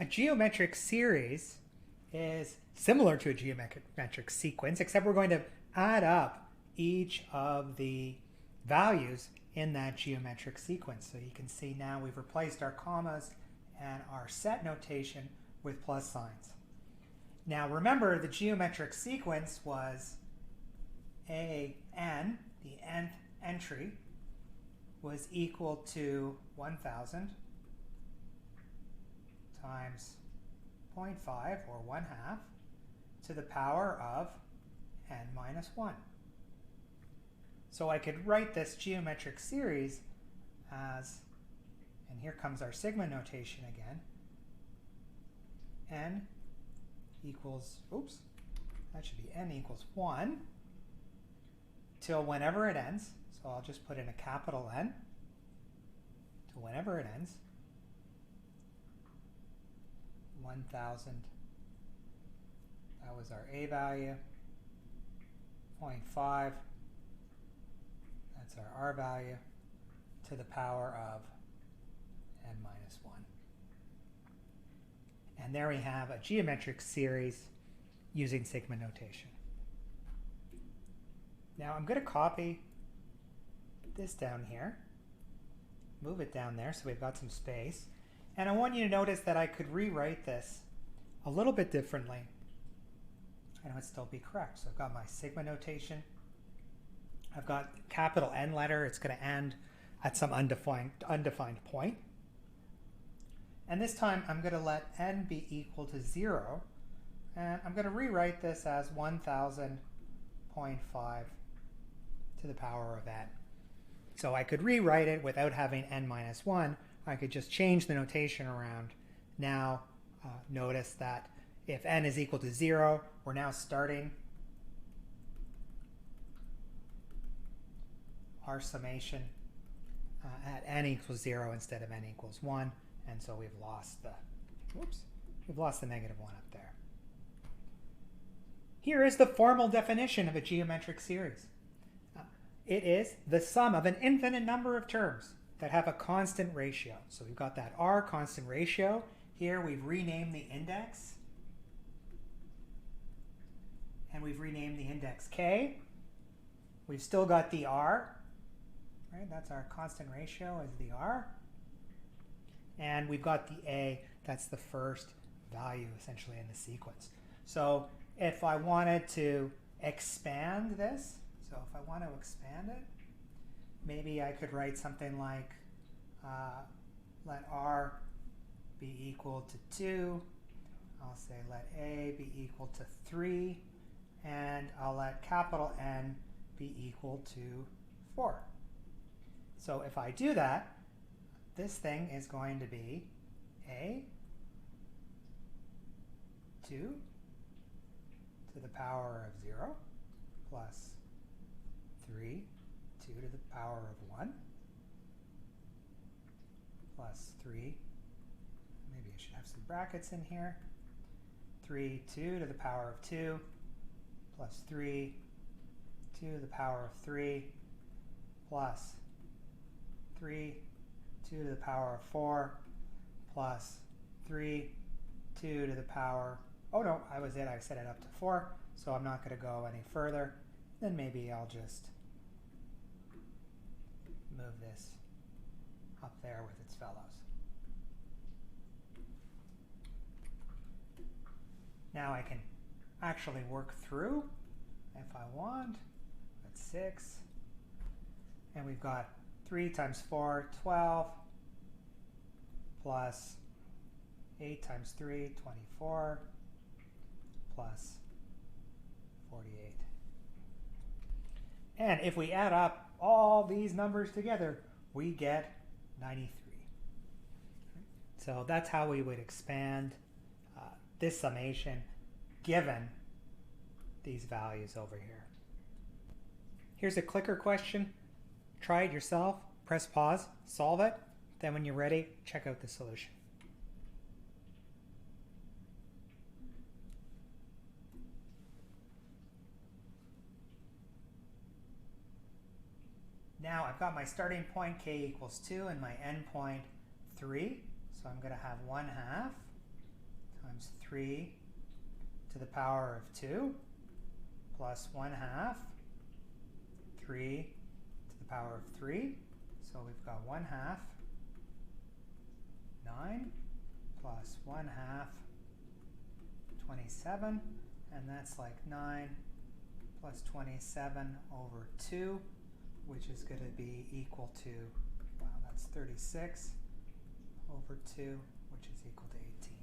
A geometric series is similar to a geometric sequence, except we're going to add up each of the values in that geometric sequence. So you can see now we've replaced our commas and our set notation with plus signs. Now remember, the geometric sequence was an, the nth entry, was equal to 1,000 times 0.5, or 1/2, to the power of n minus 1. So I could write this geometric series as, and here comes our sigma notation again, n equals, that should be n equals 1 till whenever it ends. So I'll just put in a capital N to whenever it ends. 1,000, that was our A value. 0.5, that's our R value, to the power of n minus 1. And there we have a geometric series using sigma notation. Now I'm going to copy this down here, move it down there so we've got some space. And I want you to notice that I could rewrite this a little bit differently and it would still be correct. So I've got my sigma notation. I've got capital N letter. It's going to end at some undefined point. And this time I'm going to let n be equal to 0. And I'm going to rewrite this as 1,000.5 to the power of n. So I could rewrite it without having n minus 1. I could just change the notation around. Now notice that if n is equal to 0, we're now starting our summation at n equals 0 instead of n equals 1. And so we've lost the, we've lost the negative 1 up there. Here is the formal definition of a geometric series. It is the sum of an infinite number of terms that have a constant ratio. So we've got that R constant ratio. Here we've renamed the index. And we've renamed the index K. We've still got the R. Right? That's our constant ratio as the R. And we've got the A. That's the first value essentially in the sequence. So if I wanted to expand this, so if I want to expand it, maybe I could write something like let R be equal to 2. I'll say let A be equal to 3. And I'll let capital N be equal to 4. So if I do that, this thing is going to be A 2 to the power of 0 plus 3 2 to the power of 1 plus 3, maybe I should have some brackets in here, 3 2 to the power of 2 plus 3 2 to the power of 3 plus 3 2 to the power of 4 plus 3 2 to the power, oh no, I set it up to 4, so I'm not going to go any further. Then maybe I'll just move this up there with its fellows. Now I can actually work through if I want. That's 6. And we've got 3 times 4, 12, plus 8 times 3, 24, plus 48. And if we add up all these numbers together, we get 93. So that's how we would expand this summation given these values over here. Here's a clicker question. Try it yourself, press pause, solve it, then when you're ready, check out the solution. Now I've got my starting point k equals 2 and my end point 3. So I'm going to have 1/2 times 3 to the power of 2 plus 1/2, 3 to the power of 3. So we've got 1/2, 9 plus 1/2, 27, and that's like 9 plus 27 over 2, which is going to be equal to, wow, that's 36 over 2, which is equal to 18.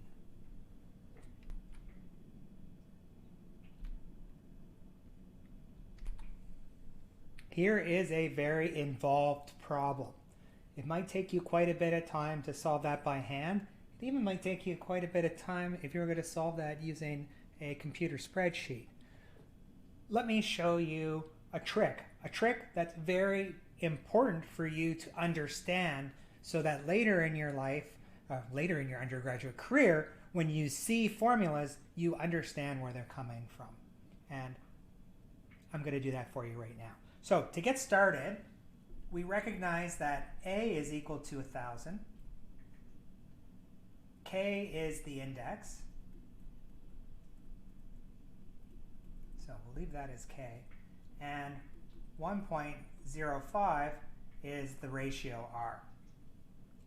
Here is a very involved problem. It might take you quite a bit of time to solve that by hand. It even might take you quite a bit of time if you're going to solve that using a computer spreadsheet. Let me show you a trick that's very important for you to understand so that later in your life, later in your undergraduate career, when you see formulas, you understand where they're coming from. And I'm going to do that for you right now. So to get started, we recognize that A is equal to 1,000. K is the index. So we'll leave that as K. And 1.05 is the ratio R.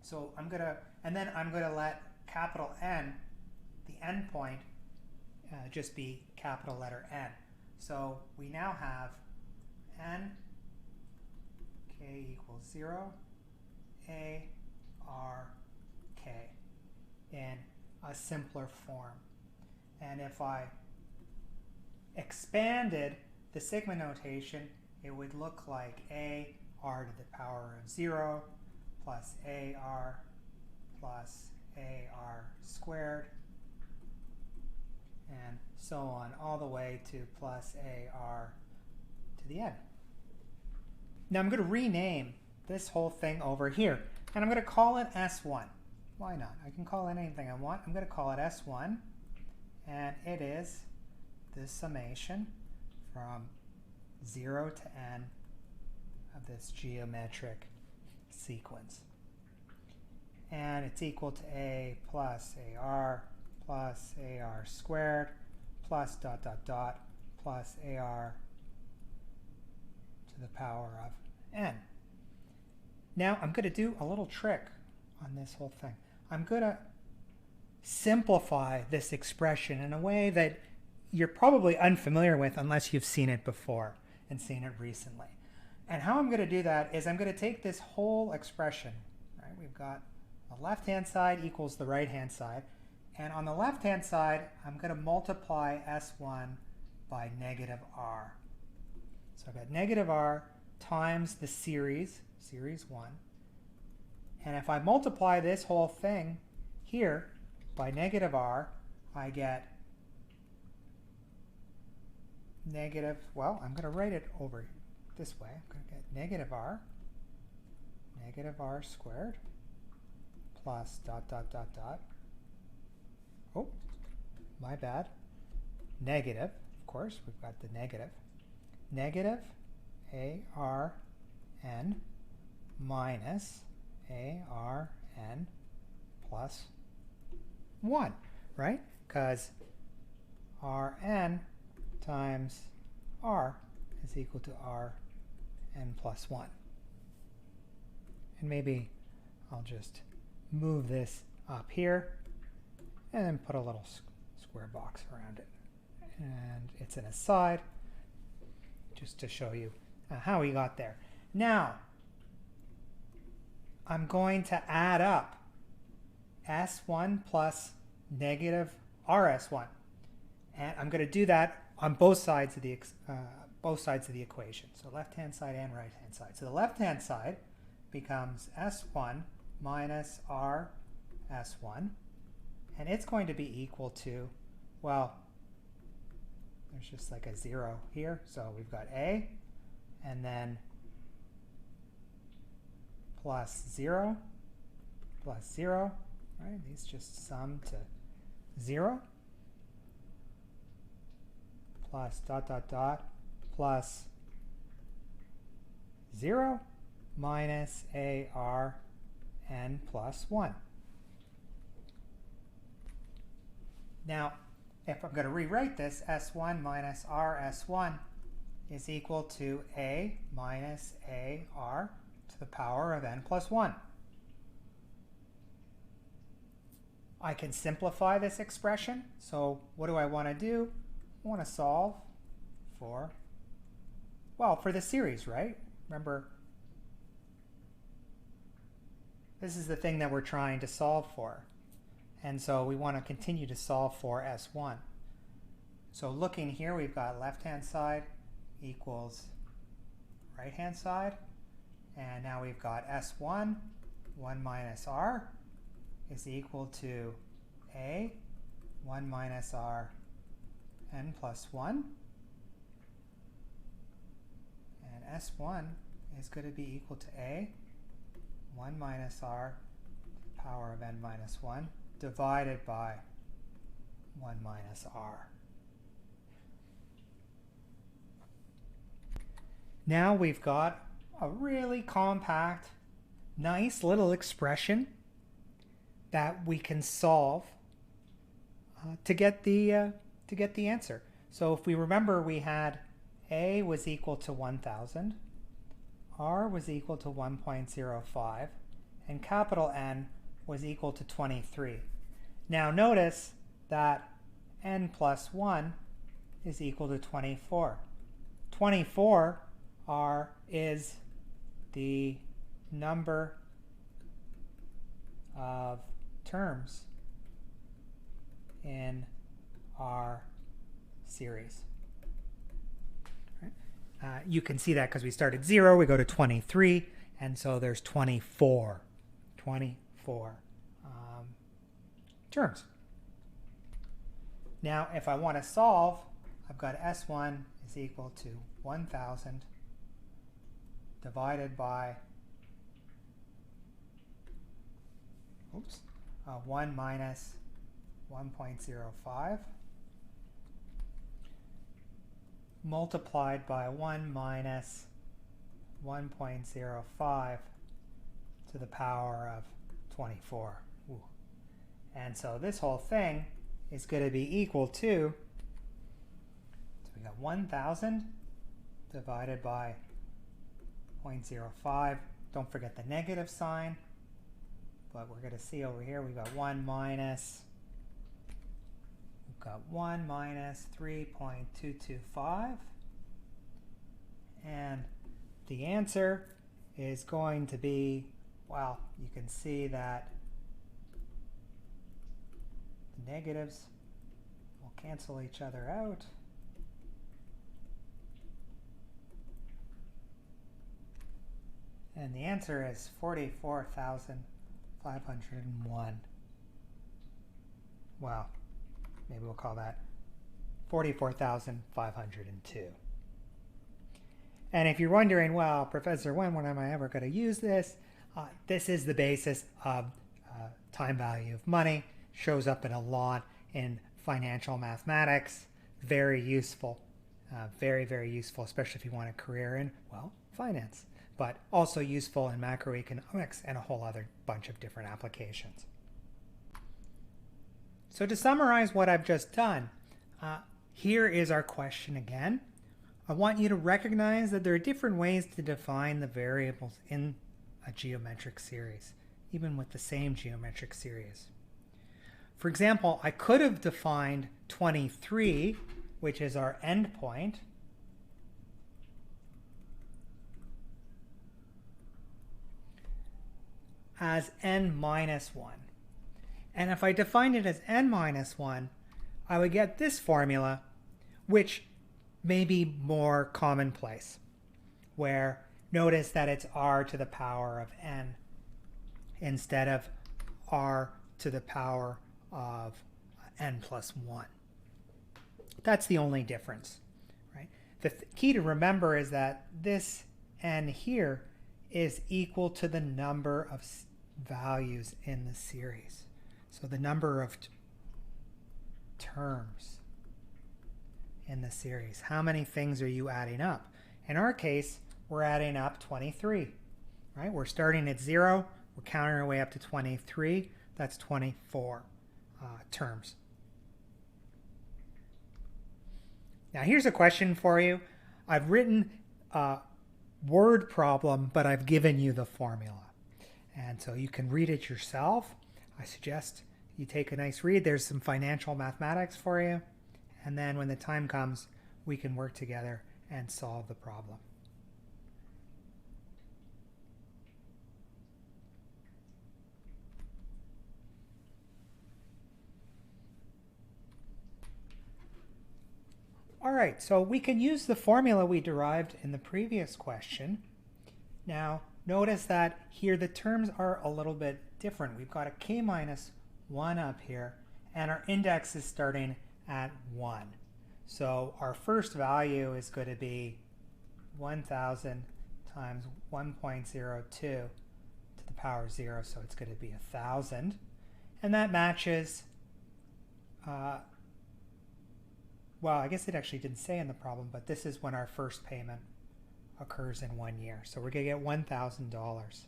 So I'm going to let capital N, the endpoint, just be capital letter N. So we now have N, K equals 0, A, R, K in a simpler form. And if I expanded the sigma notation, it would look like A, R to the power of 0 plus AR plus AR squared, and so on, all the way to plus AR to the n. Now I'm going to rename this whole thing over here, and I'm going to call it S1. Why not? I can call it anything I want. I'm going to call it S1, and it is the summation from 0 to n of this geometric sequence. And it's equal to A plus AR plus AR squared plus dot dot dot plus AR to the power of n. Now I'm going to do a little trick on this whole thing. I'm going to simplify this expression in a way that you're probably unfamiliar with unless you've seen it before and seen it recently. And how I'm going to do that is I'm going to take this whole expression, right? We've got the left-hand side equals the right-hand side. And on the left-hand side, I'm going to multiply S1 by negative R. So I've got negative R times the series 1. And if I multiply this whole thing here by negative R, I get negative, well, I'm going to write it over this way. I'm going to get negative R squared plus dot dot dot dot. Oh, my bad. Negative, of course, we've got the negative. Negative ARN minus ARN plus 1, right? Because Rn times R is equal to Rn plus 1. And maybe I'll just move this up here and then put a little square box around it. And it's an aside, just to show you how we got there. Now, I'm going to add up S1 plus negative RS1. And I'm going to do that on both sides of the equation. So left-hand side and right-hand side. So the left-hand side becomes S1 minus RS1. And it's going to be equal to, well, there's just like a 0 here. So we've got A, and then plus 0, right? These just sum to 0, plus dot dot dot, plus 0 minus ARN plus 1. Now, if I'm going to rewrite this, S1 minus RS1 is equal to A minus AR to the power of n plus 1. I can simplify this expression. So what do I want to do? I want to solve for, well, for the series, right? Remember, this is the thing that we're trying to solve for. And so we want to continue to solve for S1. So looking here, we've got left-hand side equals right-hand side. And now we've got S1, 1 minus R, is equal to A, 1 minus R, n plus 1. And S1 is going to be equal to A, 1 minus R, to the power of n minus 1, divided by 1 minus R. Now we've got a really compact, nice little expression that we can solve to get the answer. So if we remember, we had A was equal to 1,000, R was equal to 1.05, and capital N was equal to 23. Now notice that n plus 1 is equal to 24. 24 is the number of terms in our series. Right? You can see that because we start at 0, we go to 23, and so there's 24 terms. Now, if I want to solve, I've got S1 is equal to 1,000 divided by 1 minus 1.05 multiplied by 1 minus 1.05 to the power of 24. Ooh. And so this whole thing is going to be equal to, so we got 1,000 divided by 0.05. Don't forget the negative sign. But we're going to see over here we've got 1 minus 3.225, and the answer is going to be, well, you can see that the negatives will cancel each other out. And the answer is 44,501. Well, maybe we'll call that 44,502. And if you're wondering, well, Professor, when am I ever going to use this? This is the basis of time value of money. Shows up in a lot in financial mathematics. Very useful. Very, very useful, especially if you want a career in, well, finance. But also useful in macroeconomics and a whole other bunch of different applications. So to summarize what I've just done, here is our question again. I want you to recognize that there are different ways to define the variables in a geometric series, even with the same geometric series. For example, I could have defined 23, which is our endpoint, as n minus 1. And if I defined it as n minus 1, I would get this formula, which may be more commonplace, where notice that it's r to the power of n instead of r to the power of n plus 1. That's the only difference, right? The key to remember is that this n here is equal to the number of values in the series. So the number of terms in the series. How many things are you adding up? In our case, we're adding up 23, right? We're starting at 0. We're counting our way up to 23. That's 24 terms. Now here's a question for you. I've written a word problem, but I've given you the formula. And so you can read it yourself. I suggest you take a nice read. There's some financial mathematics for you. And then when the time comes, we can work together and solve the problem. All right, so we can use the formula we derived in the previous question. Now, notice that here the terms are a little bit different. We've got a k minus 1 up here, and our index is starting at 1. So our first value is going to be 1,000 times 1.02 to the power 0, so it's going to be 1,000. And that matches, well, I guess it actually didn't say in the problem, but this is when our first payment occurs in 1 year. So we're going to get $1,000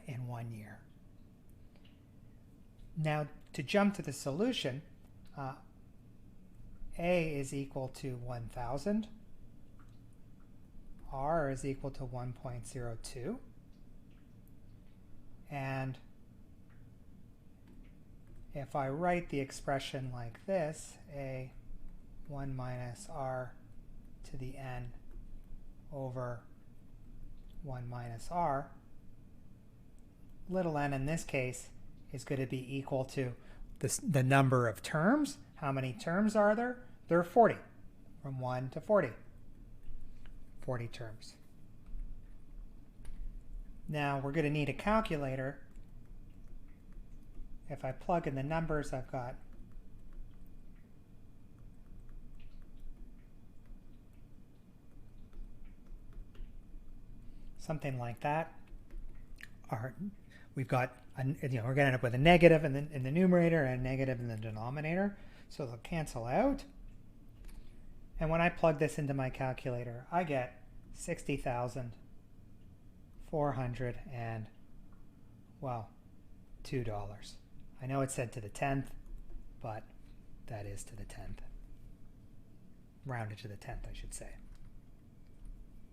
in 1 year. Now, to jump to the solution, A is equal to 1,000. R is equal to 1.02. And if I write the expression like this, a 1 minus r to the n over 1 minus r, little n in this case is going to be equal to the number of terms. How many terms are there? There are 40, from 1 to 40. 40 terms. Now we're going to need a calculator. If I plug in the numbers, I've got something like that. We've got, we're going to end up with a negative in the numerator and a negative in the denominator. So they'll cancel out. And when I plug this into my calculator, I get 60,400 and, well, $2. I know it said to the 10th, but that is to the 10th. Rounded to the 10th, I should say.